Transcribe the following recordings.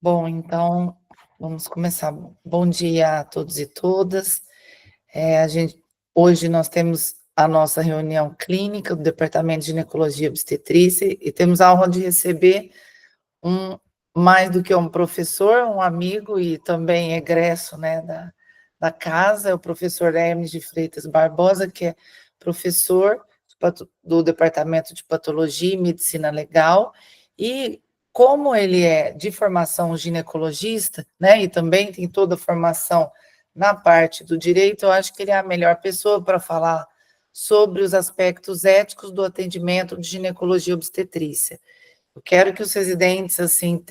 Bom, então vamos começar. Bom dia a todos e todas. Hoje nós temos a nossa reunião clínica do Departamento de Ginecologia e Obstetrícia e temos a honra de receber um mais do que um professor, um amigo e também egresso, né, da casa, é o professor Hermes de Freitas Barbosa, que é professor do Departamento de Patologia e Medicina Legal, e como ele é de formação ginecologista, né, e também tem toda a formação na parte do direito, eu acho que ele é a melhor pessoa para falar sobre os aspectos éticos do atendimento de ginecologia e obstetrícia. Eu quero que os residentes, assim,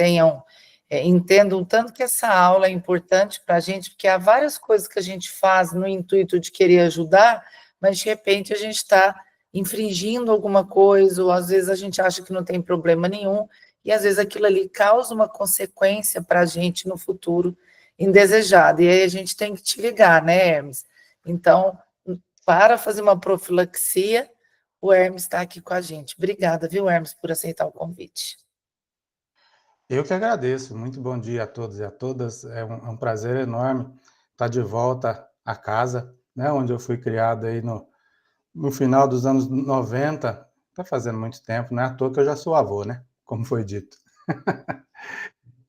entendam tanto que essa aula é importante para a gente, porque há várias coisas que a gente faz no intuito de querer ajudar, mas de repente a gente está infringindo alguma coisa, ou às vezes a gente acha que não tem problema nenhum, e às vezes aquilo ali causa uma consequência para a gente no futuro indesejada. E aí a gente tem que te ligar, né, Hermes? Então, para fazer uma profilaxia, o Hermes está aqui com a gente. Obrigada, viu, Hermes, por aceitar o convite. Eu que agradeço. Muito bom dia a todos e a todas. É um prazer enorme estar de volta à casa, né, onde eu fui criado aí no final dos anos 90. Está fazendo muito tempo, não é à toa que eu já sou avô, né? Como foi dito.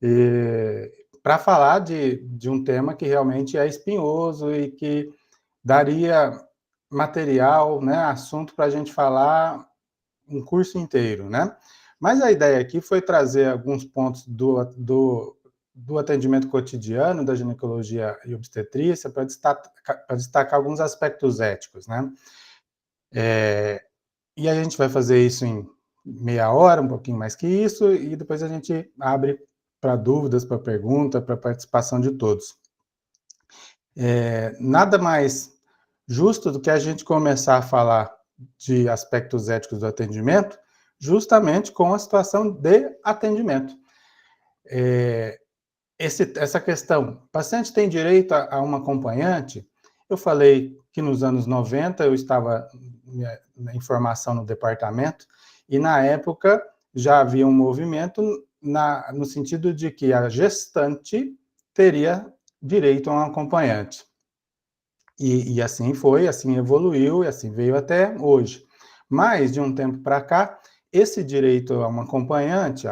E para falar de um tema que realmente é espinhoso e que daria material, né, assunto para a gente falar um curso inteiro, né? Mas a ideia aqui foi trazer alguns pontos do atendimento cotidiano da ginecologia e obstetrícia para destacar alguns aspectos éticos, né? E a gente vai fazer isso em meia hora, um pouquinho mais que isso, e depois a gente abre para dúvidas, para pergunta, para participação de todos. Nada mais justo do que a gente começar a falar de aspectos éticos do atendimento, justamente com a situação de atendimento. Essa questão, o paciente tem direito a uma acompanhante? Eu falei que nos anos 90 eu estava em formação no departamento, e na época já havia um movimento no sentido de que a gestante teria direito a um acompanhante. E assim foi, assim evoluiu, e assim veio até hoje. Mas, de um tempo para cá, esse direito a uma acompanhante,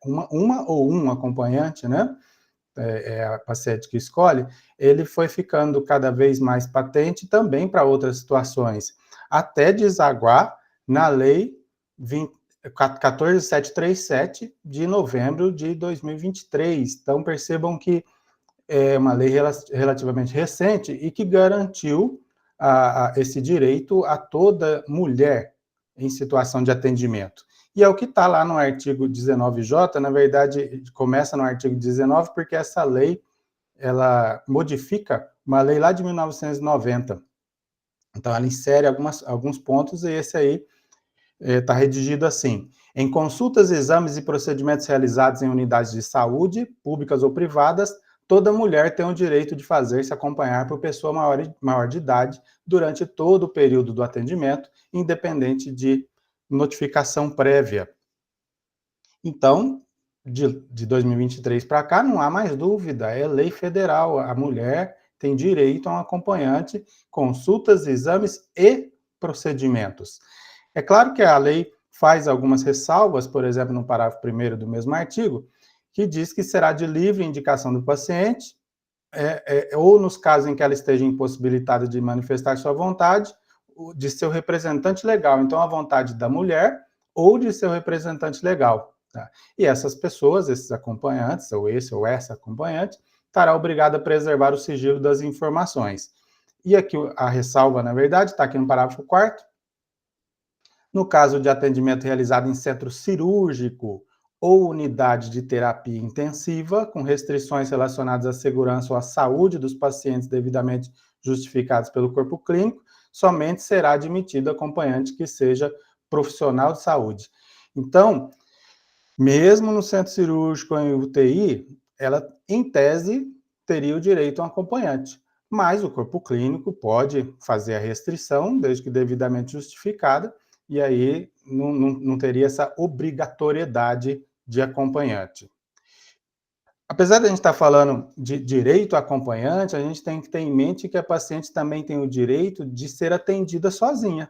uma ou um acompanhante, né? É a paciente que escolhe, ele foi ficando cada vez mais patente também para outras situações, até desaguar na Lei 14737 de novembro de 2023. Então, percebam que é uma lei relativamente recente e que garantiu esse direito a toda mulher em situação de atendimento. E é o que está lá no artigo 19J, na verdade, começa no artigo 19, porque essa lei, ela modifica uma lei lá de 1990. Então, ela insere alguns pontos, e esse aí está redigido assim: em consultas, exames e procedimentos realizados em unidades de saúde, públicas ou privadas, toda mulher tem o direito de fazer-se acompanhar por pessoa maior de idade durante todo o período do atendimento, independente de notificação prévia. Então, de 2023 para cá, não há mais dúvida, é lei federal, a mulher tem direito a um acompanhante, consultas, exames e procedimentos. É claro que a lei faz algumas ressalvas, por exemplo, no parágrafo 1º do mesmo artigo, que diz que será de livre indicação do paciente, ou nos casos em que ela esteja impossibilitada de manifestar sua vontade, de seu representante legal. Então, a vontade da mulher ou de seu representante legal. Tá? E essas pessoas, esses acompanhantes, ou esse ou essa acompanhante, estará obrigada a preservar o sigilo das informações. E aqui a ressalva, na verdade, está aqui no parágrafo 4º. No caso de atendimento realizado em centro cirúrgico ou unidade de terapia intensiva, com restrições relacionadas à segurança ou à saúde dos pacientes devidamente justificadas pelo corpo clínico, somente será admitido acompanhante que seja profissional de saúde. Então, mesmo no centro cirúrgico ou em UTI, ela, em tese, teria o direito a um acompanhante. Mas o corpo clínico pode fazer a restrição, desde que devidamente justificada, e aí não teria essa obrigatoriedade de acompanhante. apesar de a gente estar falando de direito acompanhante, a gente tem que ter em mente que a paciente também tem o direito de ser atendida sozinha.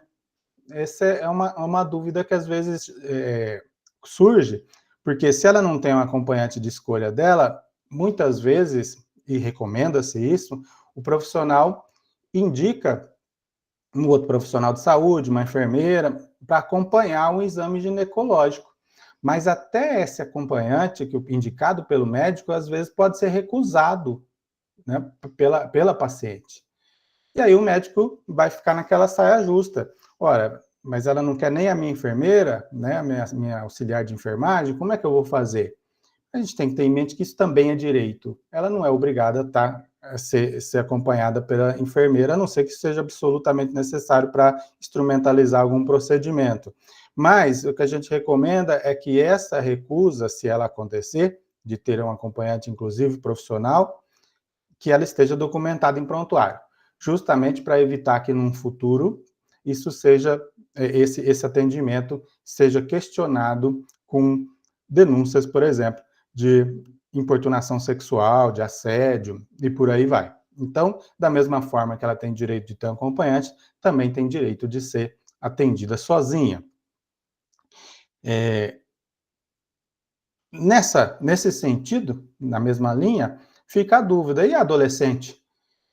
Essa é uma dúvida que às vezes surge, porque se ela não tem um acompanhante de escolha dela, muitas vezes, e recomenda-se isso, o profissional indica um outro profissional de saúde, uma enfermeira, para acompanhar um exame ginecológico. Mas até esse acompanhante, que indicado pelo médico, às vezes pode ser recusado, né, pela paciente. E aí o médico vai ficar naquela saia justa. Ora, mas ela não quer nem a minha enfermeira, né, a minha auxiliar de enfermagem, como é que eu vou fazer? A gente tem que ter em mente que isso também é direito. Ela não é obrigada a ser acompanhada pela enfermeira, a não ser que seja absolutamente necessário para instrumentalizar algum procedimento. Mas o que a gente recomenda é que essa recusa, se ela acontecer, de ter um acompanhante, inclusive profissional, que ela esteja documentada em prontuário, justamente para evitar que num futuro isso seja, esse atendimento seja questionado com denúncias, por exemplo, de importunação sexual, de assédio e por aí vai. Então, da mesma forma que ela tem direito de ter um acompanhante, também tem direito de ser atendida sozinha. Nesse sentido, na mesma linha, fica a dúvida: e a adolescente?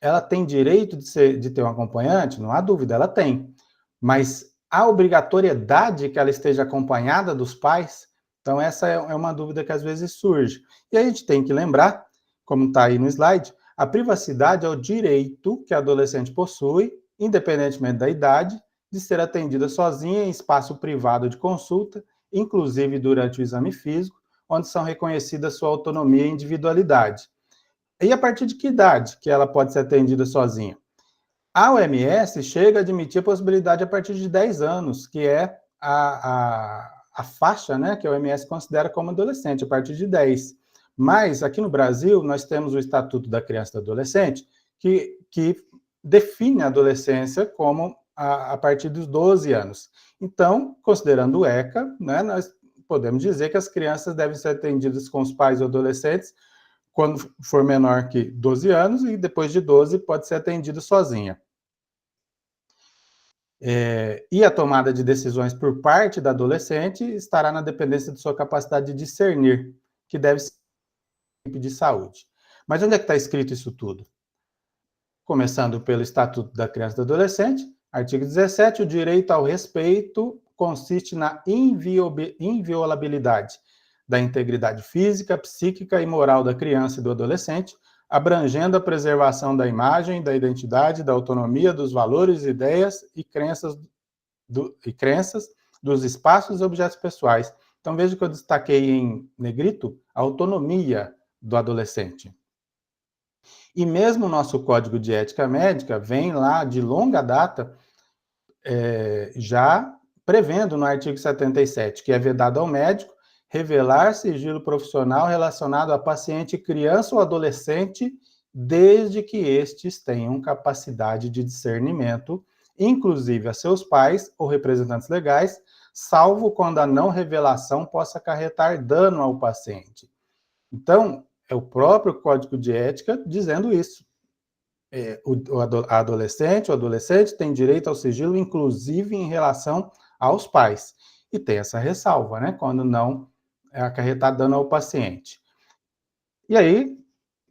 Ela tem direito de ter um acompanhante? Não há dúvida, ela tem. Mas a obrigatoriedade que ela esteja acompanhada dos pais? Então, essa é uma dúvida que às vezes surge. E a gente tem que lembrar, como está aí no slide, a privacidade é o direito que a adolescente possui, independentemente da idade, de ser atendida sozinha em espaço privado de consulta, inclusive durante o exame físico, onde são reconhecidas sua autonomia e individualidade. E a partir de que idade que ela pode ser atendida sozinha? A OMS chega a admitir a possibilidade a partir de 10 anos, que é a faixa, né, que a OMS considera como adolescente, a partir de 10. Mas, aqui no Brasil, nós temos o Estatuto da Criança e do Adolescente, que define a adolescência como a partir dos 12 anos. Então, considerando o ECA, né, nós podemos dizer que as crianças devem ser atendidas com os pais ou adolescentes quando for menor que 12 anos, e depois de 12 pode ser atendido sozinha. E a tomada de decisões por parte da adolescente estará na dependência de sua capacidade de discernir, que deve ser de saúde. Mas onde é que está escrito isso tudo? Começando pelo Estatuto da Criança e do Adolescente, artigo 17, o direito ao respeito consiste na inviolabilidade da integridade física, psíquica e moral da criança e do adolescente, abrangendo a preservação da imagem, da identidade, da autonomia, dos valores, ideias e crenças dos espaços e objetos pessoais. Então, veja que eu destaquei em negrito a autonomia do adolescente. E mesmo o nosso Código de Ética Médica vem lá de longa data, já prevendo no artigo 77, que é vedado ao médico revelar sigilo profissional relacionado a paciente criança ou adolescente, desde que estes tenham capacidade de discernimento, inclusive a seus pais ou representantes legais, salvo quando a não revelação possa acarretar dano ao paciente. Então, é o próprio Código de Ética dizendo isso. A adolescente, o adolescente tem direito ao sigilo, inclusive em relação aos pais. E tem essa ressalva, né? Quando não acarretar dano ao paciente. E aí,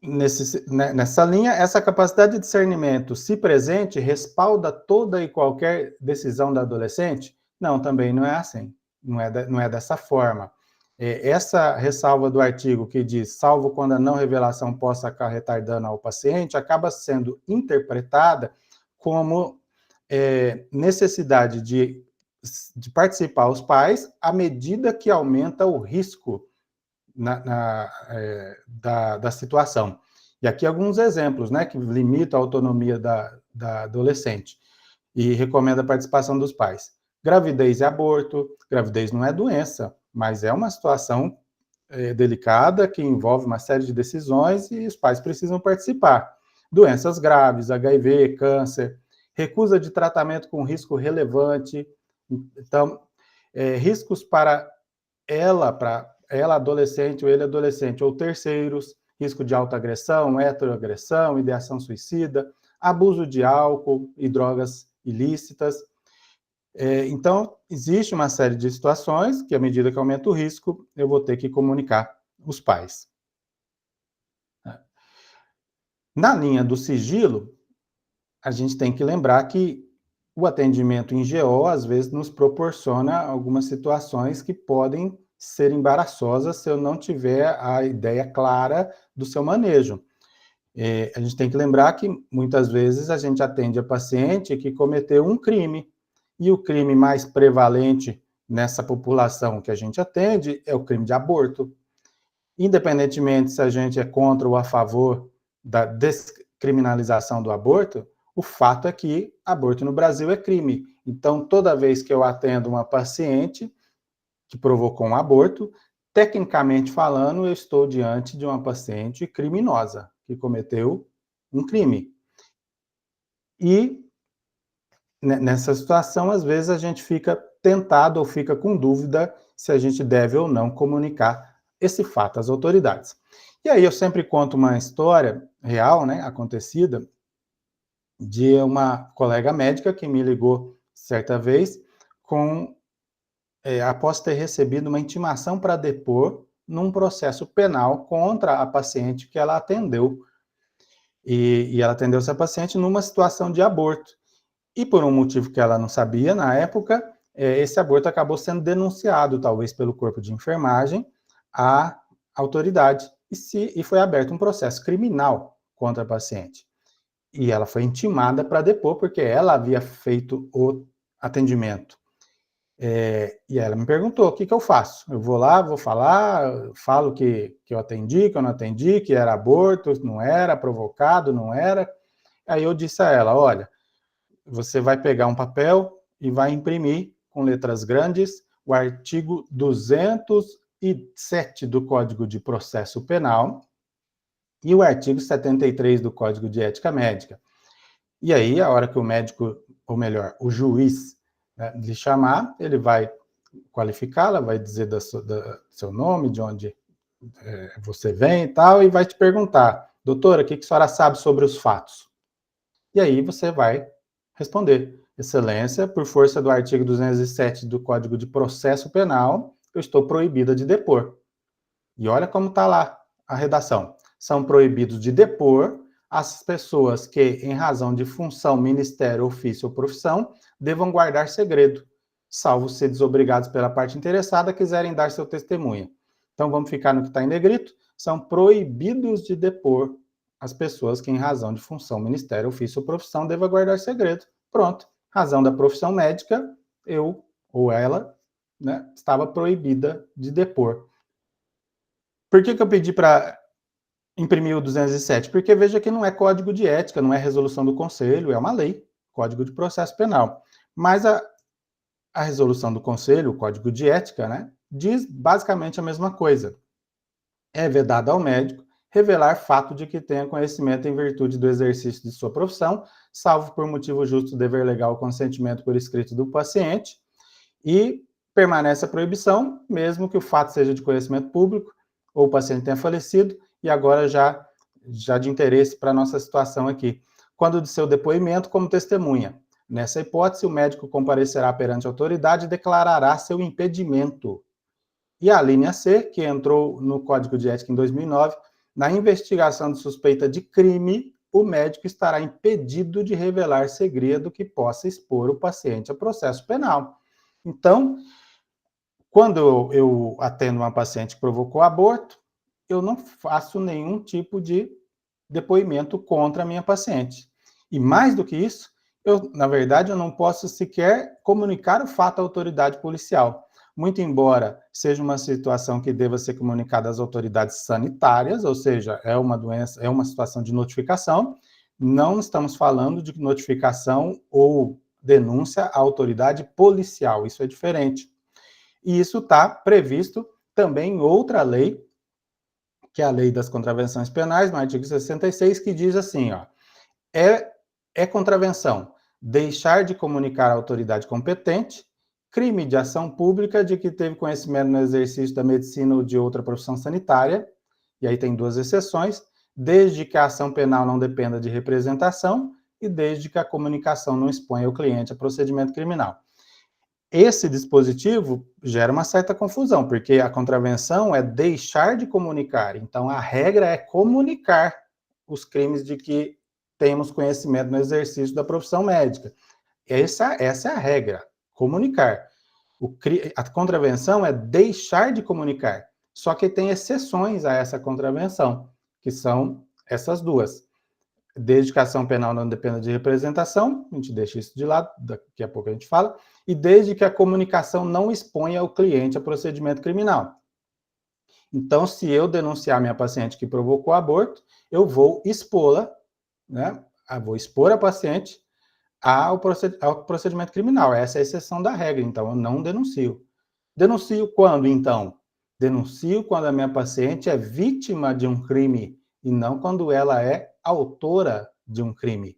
nessa linha, essa capacidade de discernimento, se presente, respalda toda e qualquer decisão da adolescente? Não, também não é assim. Não é dessa forma. Essa ressalva do artigo que diz, salvo quando a não revelação possa acarretar dano ao paciente, acaba sendo interpretada como necessidade de participar os pais à medida que aumenta o risco da situação. E aqui alguns exemplos, né, que limitam a autonomia da adolescente e recomenda a participação dos pais. Gravidez e aborto. Gravidez não é doença, mas é uma situação delicada que envolve uma série de decisões e os pais precisam participar. Doenças graves, HIV, câncer, recusa de tratamento com risco relevante. Então, riscos para ela adolescente ou ele adolescente, ou terceiros, risco de autoagressão, heteroagressão, ideação suicida, abuso de álcool e drogas ilícitas. Então, existe uma série de situações que, à medida que aumenta o risco, eu vou ter que comunicar os pais. Na linha do sigilo, a gente tem que lembrar que o atendimento em GO, às vezes, nos proporciona algumas situações que podem ser embaraçosas se eu não tiver a ideia clara do seu manejo. A gente tem que lembrar que, muitas vezes, a gente atende a paciente que cometeu um crime, e o crime mais prevalente nessa população que a gente atende é o crime de aborto. Independentemente se a gente é contra ou a favor da descriminalização do aborto, o fato é que aborto no Brasil é crime. Então, toda vez que eu atendo uma paciente que provocou um aborto, tecnicamente falando, eu estou diante de uma paciente criminosa, que cometeu um crime. E, nessa situação, às vezes, a gente fica tentado ou fica com dúvida se a gente deve ou não comunicar esse fato às autoridades. E aí eu sempre conto uma história real, né, acontecida, de uma colega médica que me ligou certa vez após ter recebido uma intimação para depor num processo penal contra a paciente que ela atendeu. E ela atendeu essa paciente numa situação de aborto. E por um motivo que ela não sabia na época, esse aborto acabou sendo denunciado, talvez pelo corpo de enfermagem, à autoridade. E foi aberto um processo criminal contra a paciente. E ela foi intimada para depor, porque ela havia feito o atendimento. E ela me perguntou, o que eu faço? Eu vou lá, vou falar, falo que eu atendi, que eu não atendi, que era aborto, não era, provocado, não era. Aí eu disse a ela, olha, você vai pegar um papel e vai imprimir com letras grandes o artigo 207 do Código de Processo Penal e o artigo 73 do Código de Ética Médica. E aí, a hora que o médico, ou melhor, o juiz, né, lhe chamar, ele vai qualificá-la, vai dizer do seu nome, de onde você vem e tal, e vai te perguntar, doutora, o que a senhora sabe sobre os fatos? E aí você vai responder, excelência, por força do artigo 207 do Código de Processo Penal, eu estou proibida de depor. E olha como está lá a redação. São proibidos de depor as pessoas que, em razão de função, ministério, ofício ou profissão, devam guardar segredo, salvo se desobrigados pela parte interessada quiserem dar seu testemunho. Então, vamos ficar no que está em negrito. São proibidos de depor as pessoas que, em razão de função, ministério, ofício ou profissão, devam guardar segredo. Pronto. Razão da profissão médica, eu ou ela, né, estava proibida de depor. Por que eu pedi para imprimir o 207? Porque veja que não é código de ética, não é resolução do conselho, é uma lei, Código de Processo Penal. Mas a resolução do conselho, o código de ética, né, diz basicamente a mesma coisa. É vedado ao médico revelar fato de que tenha conhecimento em virtude do exercício de sua profissão, salvo por motivo justo, dever legal, consentimento por escrito do paciente, e permanece a proibição, mesmo que o fato seja de conhecimento público, ou o paciente tenha falecido, e agora já de interesse para a nossa situação aqui. Quando de seu depoimento como testemunha. Nessa hipótese, o médico comparecerá perante a autoridade e declarará seu impedimento. E a linha C, que entrou no Código de Ética em 2009, na investigação de suspeita de crime, o médico estará impedido de revelar segredo que possa expor o paciente a processo penal. Então, quando eu atendo uma paciente que provocou aborto, eu não faço nenhum tipo de depoimento contra a minha paciente. E mais do que isso, na verdade, eu não posso sequer comunicar o fato à autoridade policial. Muito embora seja uma situação que deva ser comunicada às autoridades sanitárias, ou seja, é uma doença, é uma situação de notificação, não estamos falando de notificação ou denúncia à autoridade policial, isso é diferente. E isso está previsto também em outra lei, que é a Lei das Contravenções Penais, no artigo 66, que diz assim, ó, é contravenção deixar de comunicar à autoridade competente crime de ação pública de que teve conhecimento no exercício da medicina ou de outra profissão sanitária, E aí tem duas exceções, desde que a ação penal não dependa de representação e desde que a comunicação não exponha o cliente a procedimento criminal. Esse dispositivo gera uma certa confusão, porque a contravenção é deixar de comunicar. Então, a regra é comunicar os crimes de que temos conhecimento no exercício da profissão médica. Essa é a regra, comunicar. A contravenção é deixar de comunicar. Só que tem exceções a essa contravenção, que são essas duas. Desde que a ação penal não dependa de representação, a gente deixa isso de lado, daqui a pouco a gente fala, e desde que a comunicação não exponha o cliente a procedimento criminal. Então, se eu denunciar minha paciente que provocou aborto, eu vou expô-la, né? Vou expor a paciente ao procedimento criminal. Essa é a exceção da regra, então eu não denuncio. Denuncio quando, então? Denuncio quando a minha paciente é vítima de um crime e não quando ela é autora de um crime.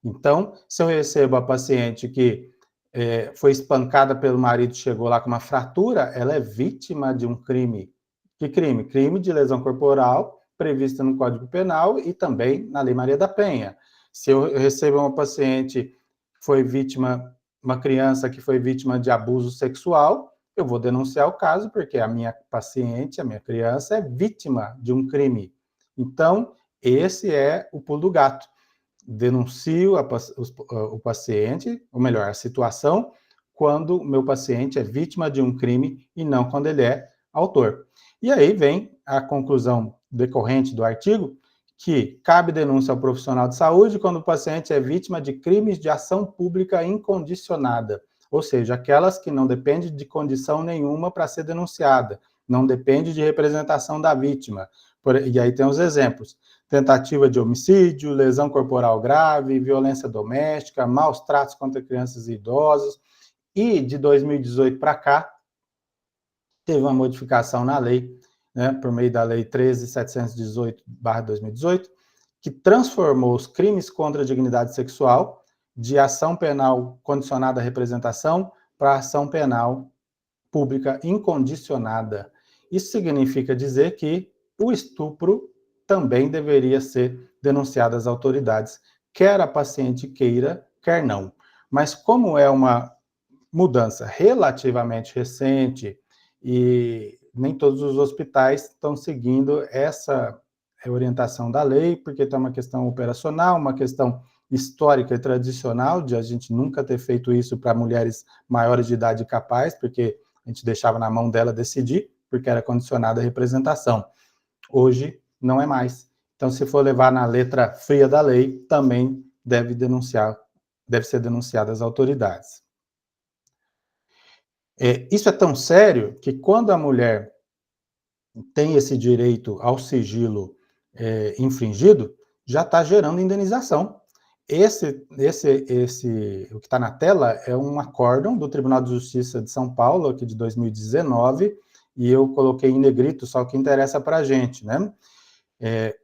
Então, se eu recebo a paciente que foi espancada pelo marido, chegou lá com uma fratura, ela é vítima de um crime. Que crime? Crime de lesão corporal, prevista no Código Penal e também na Lei Maria da Penha. Se eu recebo uma paciente que foi vítima, uma criança que foi vítima de abuso sexual, eu vou denunciar o caso, porque a minha paciente, a minha criança, é vítima de um crime. Então, esse é o pulo do gato. Denuncio o paciente, ou melhor, a situação, quando o meu paciente é vítima de um crime e não quando ele é autor. E aí vem a conclusão decorrente do artigo, que cabe denúncia ao profissional de saúde quando o paciente é vítima de crimes de ação pública incondicionada, ou seja, aquelas que não dependem de condição nenhuma para ser denunciada, não depende de representação da vítima. E aí tem os exemplos: tentativa de homicídio, lesão corporal grave, violência doméstica, maus tratos contra crianças e idosos. E de 2018 para cá, teve uma modificação na lei, né, por meio da Lei 13.718/2018, que transformou os crimes contra a dignidade sexual de ação penal condicionada à representação para ação penal pública incondicionada. Isso significa dizer que o estupro também deveria ser denunciado às autoridades, quer a paciente queira, quer não. Mas como é uma mudança relativamente recente e nem todos os hospitais estão seguindo essa orientação da lei, porque tem uma questão operacional, uma questão histórica e tradicional de a gente nunca ter feito isso para mulheres maiores de idade capaz, porque a gente deixava na mão dela decidir, porque era condicionada à representação. Hoje não é mais. Então, se for levar na letra fria da lei, também deve ser denunciado às autoridades. Isso é tão sério que quando a mulher tem esse direito ao sigilo infringido, já está gerando indenização. O que está na tela é um acórdão do Tribunal de Justiça de São Paulo, aqui de 2019, e eu coloquei em negrito, só que interessa para a gente, né?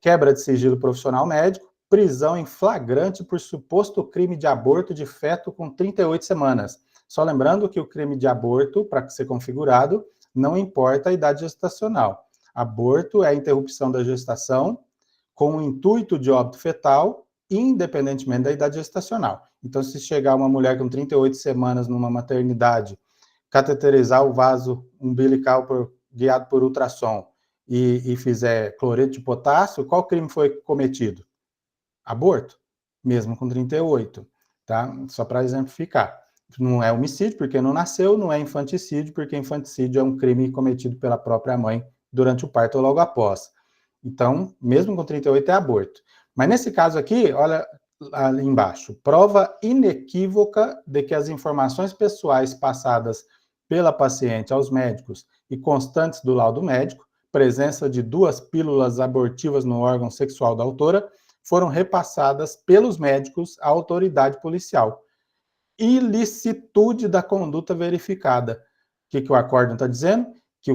Quebra de sigilo profissional médico, prisão em flagrante por suposto crime de aborto de feto com 38 semanas. Só lembrando que o crime de aborto, para ser configurado, não importa a idade gestacional. Aborto é a interrupção da gestação com o intuito de óbito fetal, independentemente da idade gestacional. Então, se chegar uma mulher com 38 semanas numa maternidade, cateterizar o vaso umbilical guiado por ultrassom e fizer cloreto de potássio, qual crime foi cometido? Aborto, mesmo com 38, tá? Só para exemplificar. Não é homicídio, porque não nasceu, não é infanticídio, porque infanticídio é um crime cometido pela própria mãe durante o parto ou logo após. Então, mesmo com 38 é aborto. Mas nesse caso aqui, olha ali embaixo, prova inequívoca de que as informações pessoais passadas pela paciente aos médicos e constantes do laudo médico, presença de 2 pílulas abortivas no órgão sexual da autora, foram repassadas pelos médicos à autoridade policial. Ilicitude da conduta verificada. O que o acórdão está dizendo? Que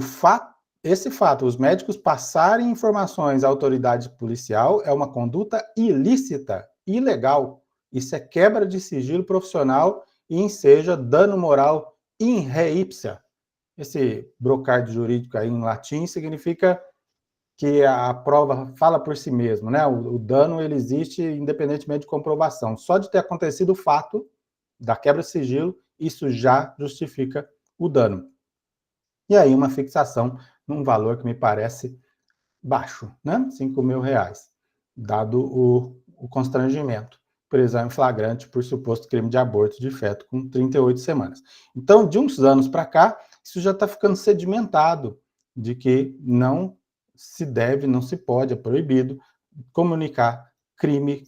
esse fato, os médicos passarem informações à autoridade policial, é uma conduta ilícita, ilegal. Isso é quebra de sigilo profissional e enseja dano moral in re ipsa. Esse brocardo jurídico aí em latim significa que a prova fala por si mesmo, né? O dano ele existe independentemente de comprovação. Só de ter acontecido o fato da quebra de sigilo, isso já justifica o dano. E aí uma fixação num valor que me parece baixo, né? R$ 5.000, dado o constrangimento. Prisão em flagrante por suposto crime de aborto de feto com 38 semanas. Então, de uns anos para cá, isso já está ficando sedimentado, de que não se deve, não se pode, é proibido comunicar crime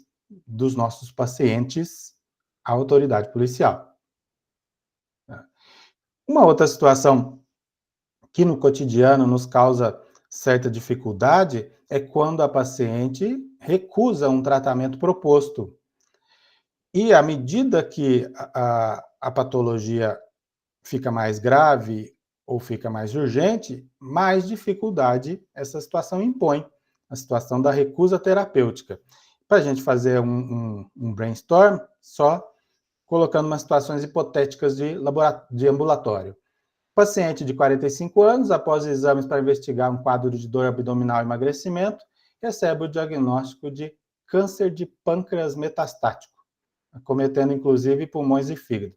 dos nossos pacientes à autoridade policial. Uma outra situação que no cotidiano nos causa certa dificuldade é quando a paciente recusa um tratamento proposto. E à medida que a patologia fica mais grave ou fica mais urgente, mais dificuldade essa situação impõe, a situação da recusa terapêutica. Para a gente fazer um brainstorm, só colocando umas situações hipotéticas de ambulatório. Paciente de 45 anos, após exames para investigar um quadro de dor abdominal e emagrecimento, recebe o diagnóstico de câncer de pâncreas metastático, acometendo inclusive pulmões e fígado.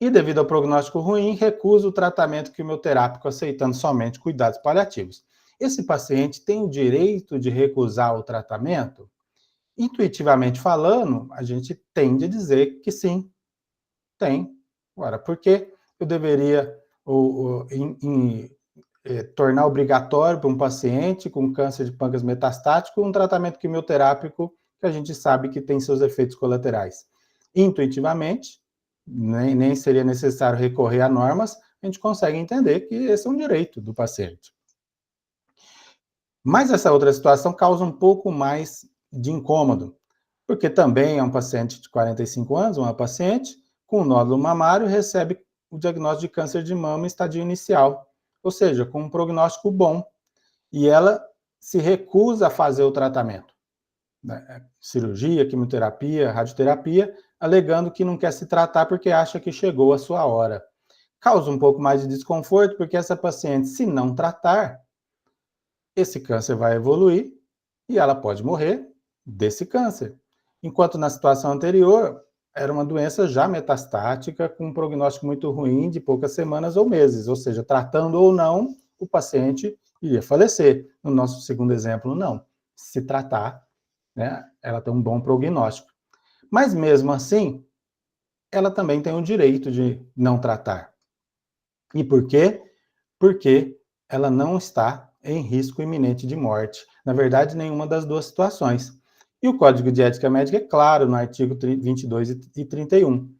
E devido ao prognóstico ruim, recusa o tratamento quimioterápico, aceitando somente cuidados paliativos. Esse paciente tem o direito de recusar o tratamento? Intuitivamente falando, a gente tende a dizer que sim, tem. Ora, por que eu deveria tornar obrigatório para um paciente com câncer de pâncreas metastático um tratamento quimioterápico que a gente sabe que tem seus efeitos colaterais? Intuitivamente, nem seria necessário recorrer a normas, a gente consegue entender que esse é um direito do paciente. Mas essa outra situação causa um pouco mais de incômodo, porque também é um paciente de 45 anos, uma paciente com nódulo mamário, recebe o diagnóstico de câncer de mama em estadio inicial, ou seja, com um prognóstico bom, e ela se recusa a fazer o tratamento, né? Cirurgia, quimioterapia, radioterapia, alegando que não quer se tratar porque acha que chegou a sua hora. Causa um pouco mais de desconforto, porque essa paciente, se não tratar, esse câncer vai evoluir e ela pode morrer desse câncer. Enquanto na situação anterior, era uma doença já metastática, com um prognóstico muito ruim de poucas semanas ou meses, ou seja, tratando ou não, o paciente iria falecer. No nosso segundo exemplo, não. Se tratar, né, ela tem um bom prognóstico. Mas mesmo assim, ela também tem o direito de não tratar. E por quê? Porque ela não está em risco iminente de morte. Na verdade, nenhuma das duas situações. E o Código de Ética Médica é claro no artigo 22 e 31.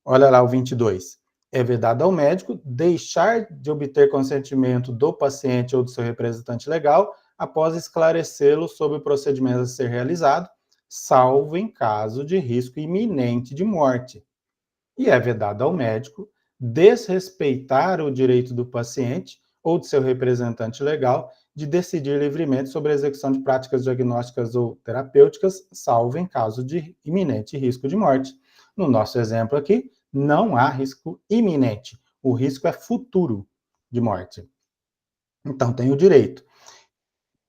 Olha lá o 22. É vedado ao médico deixar de obter consentimento do paciente ou do seu representante legal após esclarecê-lo sobre o procedimento a ser realizado, salvo em caso de risco iminente de morte. E é vedado ao médico desrespeitar o direito do paciente ou de seu representante legal de decidir livremente sobre a execução de práticas diagnósticas ou terapêuticas, salvo em caso de iminente risco de morte. No nosso exemplo aqui, não há risco iminente. O risco é futuro de morte. Então, tem o direito.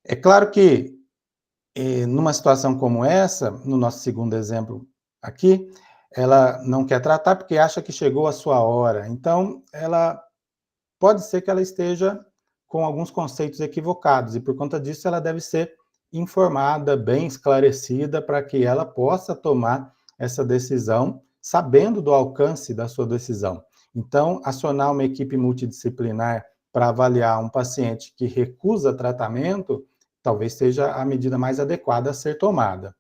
É claro que, numa situação como essa, no nosso segundo exemplo aqui, ela não quer tratar porque acha que chegou a sua hora. Então, ela pode ser que ela esteja com alguns conceitos equivocados, e por conta disso ela deve ser informada, bem esclarecida, para que ela possa tomar essa decisão, sabendo do alcance da sua decisão. Então, acionar uma equipe multidisciplinar para avaliar um paciente que recusa tratamento, talvez seja a medida mais adequada a ser tomada.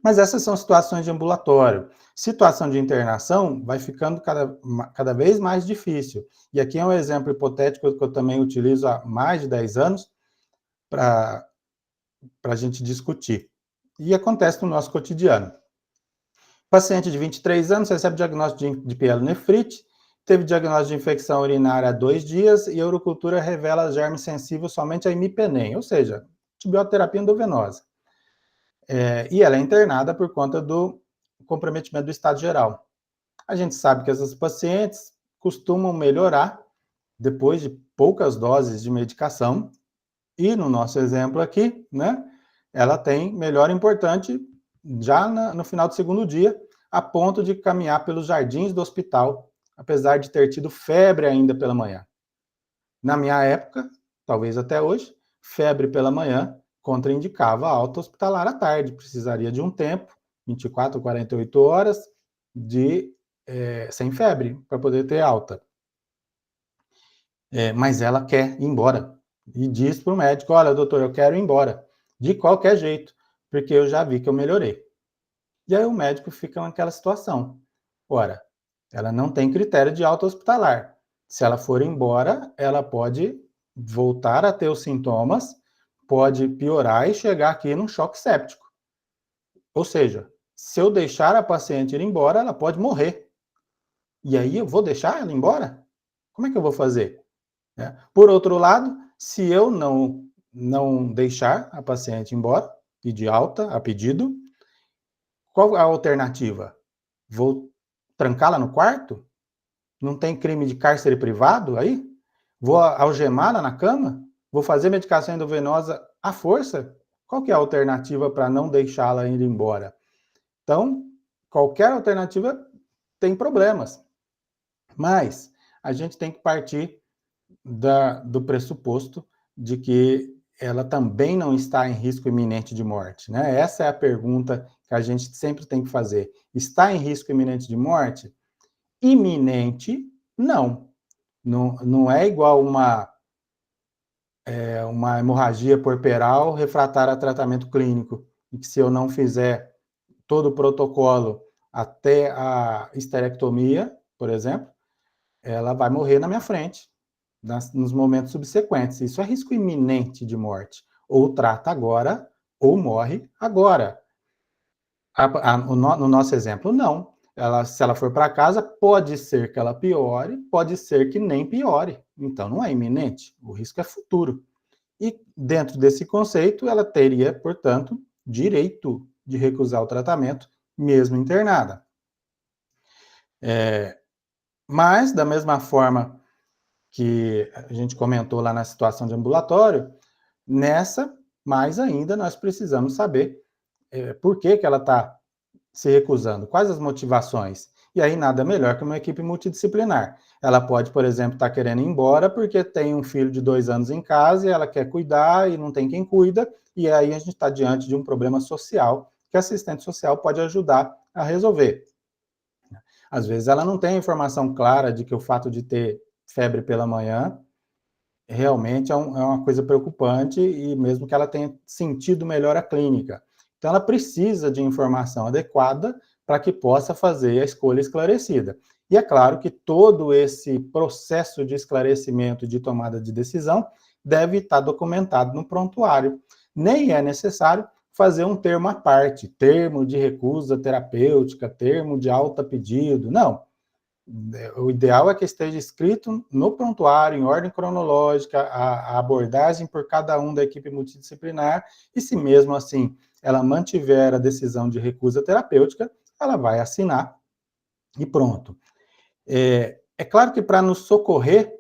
Mas essas são situações de ambulatório. Situação de internação vai ficando cada vez mais difícil. E aqui é um exemplo hipotético que eu também utilizo há mais de 10 anos para a gente discutir. E acontece no nosso cotidiano. Paciente de 23 anos recebe diagnóstico de pielonefrite, teve diagnóstico de infecção urinária há 2 dias e a urocultura revela germe sensível somente a imipenem, ou seja, antibioterapia endovenosa. E ela é internada por conta do comprometimento do estado geral. A gente sabe que essas pacientes costumam melhorar depois de poucas doses de medicação, E no nosso exemplo aqui, né, ela tem melhora importante já no final do segundo dia, a ponto de caminhar pelos jardins do hospital, apesar de ter tido febre ainda pela manhã. Na minha época, talvez até hoje, febre pela manhã contraindicava alta hospitalar à tarde, precisaria de um tempo, 24, 48 horas, sem febre, para poder ter alta. Mas ela quer ir embora. E diz para o médico, olha, doutor, eu quero ir embora. De qualquer jeito, porque eu já vi que eu melhorei. E aí o médico fica naquela situação. Ora, ela não tem critério de alta hospitalar. Se ela for embora, ela pode voltar a ter os sintomas, pode piorar e chegar aqui num choque séptico. Ou seja, se eu deixar a paciente ir embora, ela pode morrer. E aí eu vou deixar ela embora? Como é que eu vou fazer? Por outro lado, se eu não deixar a paciente embora, e de alta, a pedido, qual a alternativa? Vou trancá-la no quarto? Não tem crime de cárcere privado aí? Vou algemá-la na cama? Vou fazer medicação endovenosa à força? Qual que é a alternativa para não deixá-la ir embora? Então, qualquer alternativa tem problemas. Mas a gente tem que partir do pressuposto de que ela também não está em risco iminente de morte, né? Essa é a pergunta que a gente sempre tem que fazer. Está em risco iminente de morte? Iminente, não. Não é igual uma hemorragia puerperal refratária a tratamento clínico, e que se eu não fizer todo o protocolo até a esterectomia, por exemplo, ela vai morrer na minha frente, nos momentos subsequentes. Isso é risco iminente de morte. Ou trata agora, ou morre agora. No nosso exemplo, não. Se ela for para casa, pode ser que ela piore, pode ser que nem piore. Então, não é iminente, o risco é futuro. E dentro desse conceito, ela teria, portanto, direito de recusar o tratamento, mesmo internada. Mas, da mesma forma que a gente comentou lá na situação de ambulatório, nessa, mais ainda, nós precisamos saber por que ela está se recusando, quais as motivações. E aí nada melhor que uma equipe multidisciplinar. Ela pode, por exemplo, estar querendo ir embora porque tem um filho de 2 anos em casa e ela quer cuidar e não tem quem cuida, e aí a gente está diante de um problema social que a assistente social pode ajudar a resolver. Às vezes ela não tem informação clara de que o fato de ter febre pela manhã realmente é uma coisa preocupante, e mesmo que ela tenha sentido melhora clínica. Então, ela precisa de informação adequada para que possa fazer a escolha esclarecida. E é claro que todo esse processo de esclarecimento e de tomada de decisão deve estar documentado no prontuário. Nem é necessário fazer um termo à parte, termo de recusa terapêutica, termo de alta pedido, não. O ideal é que esteja escrito no prontuário, em ordem cronológica, a abordagem por cada um da equipe multidisciplinar, e se mesmo assim ela mantiver a decisão de recusa terapêutica, ela vai assinar e pronto. É claro que para nos socorrer,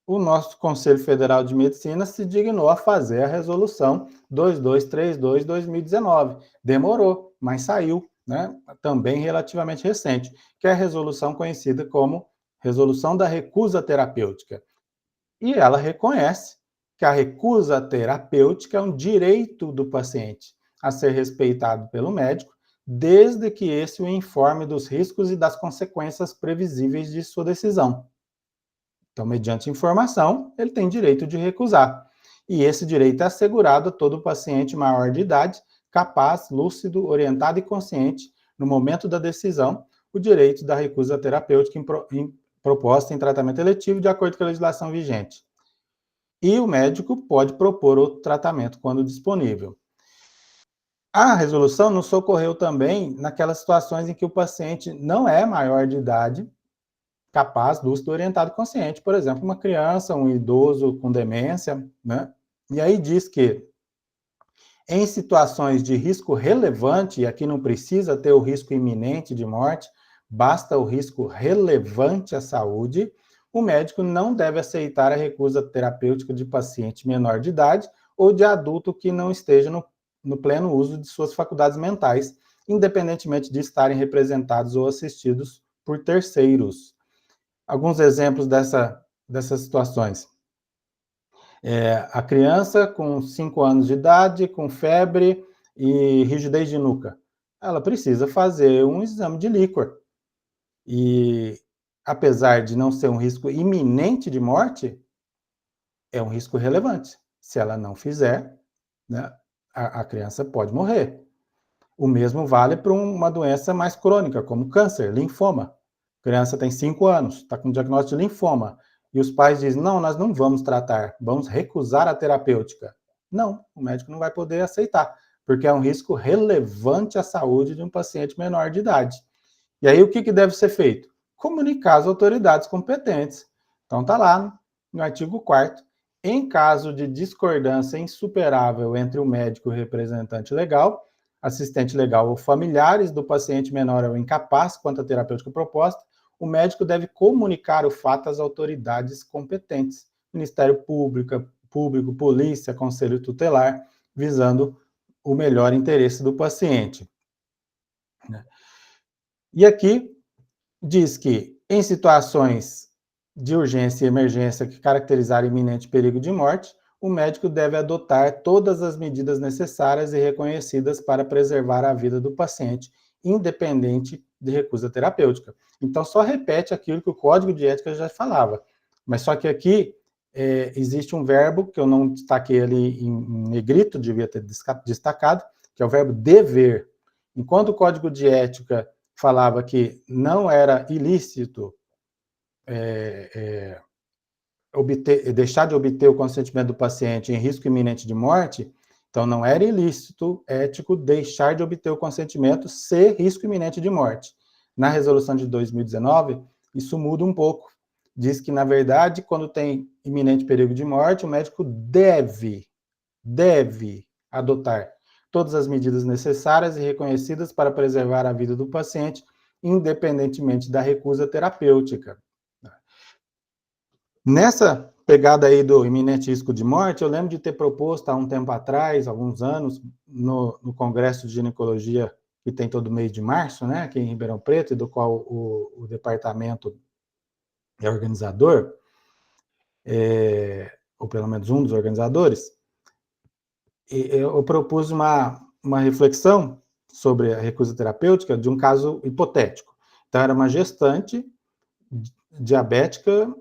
o nosso Conselho Federal de Medicina se dignou a fazer a resolução 2232/2019. Demorou, mas saiu, né? Também relativamente recente, que é a resolução conhecida como Resolução da Recusa Terapêutica. E ela reconhece que a recusa terapêutica é um direito do paciente a ser respeitado pelo médico, desde que esse o informe dos riscos e das consequências previsíveis de sua decisão. Então, mediante informação, ele tem direito de recusar. E esse direito é assegurado a todo paciente maior de idade, capaz, lúcido, orientado e consciente, no momento da decisão, o direito da recusa terapêutica proposta em tratamento eletivo de acordo com a legislação vigente. E o médico pode propor outro tratamento quando disponível. A resolução nos socorreu também naquelas situações em que o paciente não é maior de idade, capaz, lúcido, orientado, consciente. Por exemplo, uma criança, um idoso com demência, né? E aí diz que, em situações de risco relevante, e aqui não precisa ter o risco iminente de morte, basta o risco relevante à saúde, o médico não deve aceitar a recusa terapêutica de paciente menor de idade ou de adulto que não esteja no pleno uso de suas faculdades mentais, independentemente de estarem representados ou assistidos por terceiros. Alguns exemplos dessas situações. A criança com 5 anos de idade, com febre e rigidez de nuca, ela precisa fazer um exame de líquor. E, apesar de não ser um risco iminente de morte, é um risco relevante. Se ela não fizer, né, a criança pode morrer. O mesmo vale para uma doença mais crônica, como câncer, linfoma. A criança tem 5 anos, está com diagnóstico de linfoma, e os pais dizem, não, nós não vamos tratar, vamos recusar a terapêutica. Não, o médico não vai poder aceitar, porque é um risco relevante à saúde de um paciente menor de idade. E aí o que deve ser feito? Comunicar às autoridades competentes. Então está lá no artigo 4º, em caso de discordância insuperável entre o médico e o representante legal, assistente legal ou familiares do paciente menor ou incapaz quanto à terapêutica proposta, o médico deve comunicar o fato às autoridades competentes, Ministério Público, Polícia, Conselho Tutelar, visando o melhor interesse do paciente. E aqui diz que, em situações de urgência e emergência que caracterizarem iminente perigo de morte, o médico deve adotar todas as medidas necessárias e reconhecidas para preservar a vida do paciente, independente de recusa terapêutica. Então, só repete aquilo que o Código de Ética já falava. Mas só que aqui existe um verbo que eu não destaquei ali em negrito, devia ter destacado, que é o verbo dever. Enquanto o Código de Ética falava que não era ilícito deixar de obter o consentimento do paciente em risco iminente de morte, então não era ilícito ético deixar de obter o consentimento se risco iminente de morte. Na resolução de 2019, isso muda um pouco. Diz que, na verdade, quando tem iminente perigo de morte, o médico deve adotar todas as medidas necessárias e reconhecidas para preservar a vida do paciente, independentemente da recusa terapêutica. Nessa pegada aí do iminente risco de morte, eu lembro de ter proposto há um tempo atrás, alguns anos, no Congresso de Ginecologia, que tem todo mês de março, né, aqui em Ribeirão Preto, e do qual o departamento é organizador, ou pelo menos um dos organizadores, eu propus uma reflexão sobre a recusa terapêutica de um caso hipotético. Então, era uma gestante diabética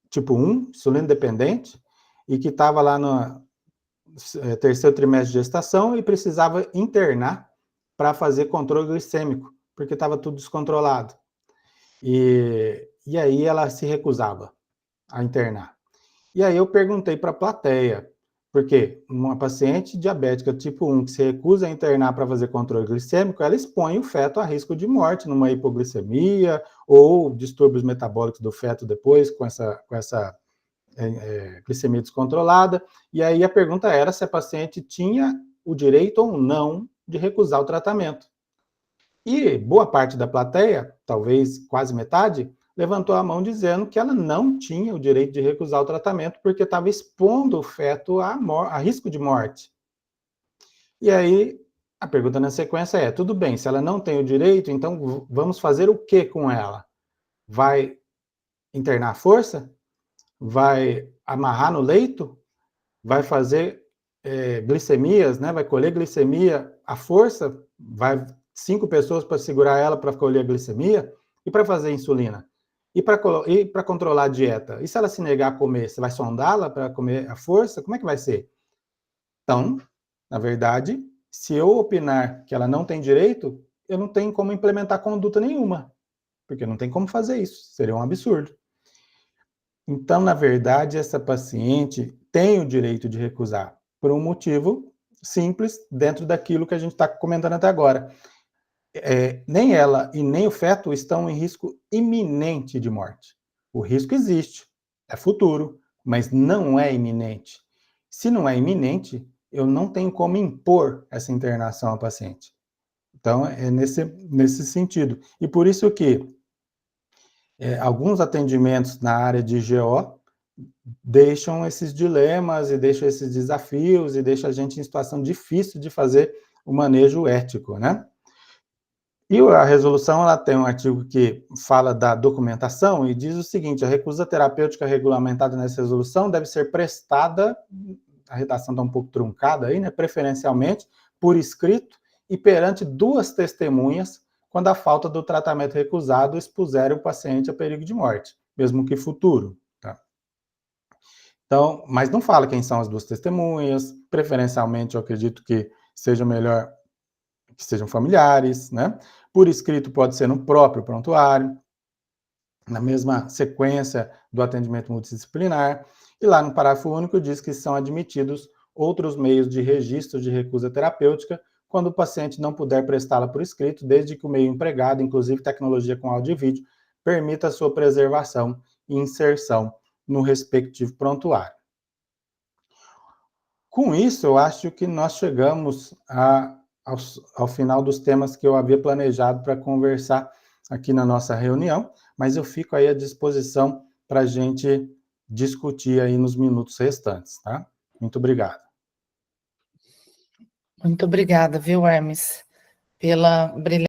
tipo 1, insulina dependente, e que estava lá no terceiro trimestre de gestação e precisava internar para fazer controle glicêmico, porque estava tudo descontrolado. E aí ela se recusava a internar. E aí eu perguntei para a plateia, porque uma paciente diabética tipo 1 que se recusa a internar para fazer controle glicêmico, ela expõe o feto a risco de morte numa hipoglicemia ou distúrbios metabólicos do feto depois com essa glicemia descontrolada. E aí a pergunta era se a paciente tinha o direito ou não de recusar o tratamento. E boa parte da plateia, talvez quase metade, levantou a mão dizendo que ela não tinha o direito de recusar o tratamento porque estava expondo o feto a risco de morte. E aí, a pergunta na sequência é, tudo bem, se ela não tem o direito, então vamos fazer o que com ela? Vai internar à força? Vai amarrar no leito? Vai fazer glicemias, né? Vai colher glicemia à força? Vai 5 pessoas para segurar ela para colher a glicemia? E para fazer insulina? E para controlar a dieta? E se ela se negar a comer, você vai sondá-la para comer à força? Como é que vai ser? Então, na verdade, se eu opinar que ela não tem direito, eu não tenho como implementar conduta nenhuma, porque não tem como fazer isso, seria um absurdo. Então, na verdade, essa paciente tem o direito de recusar, por um motivo simples, dentro daquilo que a gente está comentando até agora. Nem ela e nem o feto estão em risco iminente de morte. O risco existe, é futuro, mas não é iminente. Se não é iminente, eu não tenho como impor essa internação ao paciente. Então, é nesse sentido. E por isso que Alguns atendimentos na área de GO deixam esses dilemas e deixam esses desafios e deixam a gente em situação difícil de fazer o manejo ético, né? E a resolução, ela tem um artigo que fala da documentação e diz o seguinte: a recusa terapêutica regulamentada nessa resolução deve ser prestada, a redação está um pouco truncada aí, né, preferencialmente por escrito e perante 2 testemunhas, quando a falta do tratamento recusado expuser o paciente a perigo de morte, mesmo que futuro. Tá? Então, mas não fala quem são as 2 testemunhas, preferencialmente eu acredito que seja melhor que sejam familiares, né? Por escrito pode ser no próprio prontuário, na mesma sequência do atendimento multidisciplinar, e lá no parágrafo único diz que são admitidos outros meios de registro de recusa terapêutica quando o paciente não puder prestá-la por escrito, desde que o meio empregado, inclusive tecnologia com áudio e vídeo, permita a sua preservação e inserção no respectivo prontuário. Com isso, eu acho que nós chegamos ao final dos temas que eu havia planejado para conversar aqui na nossa reunião, mas eu fico aí à disposição para a gente discutir aí nos minutos restantes, tá? Muito obrigado. Muito obrigada, viu, Hermes, pela brilhante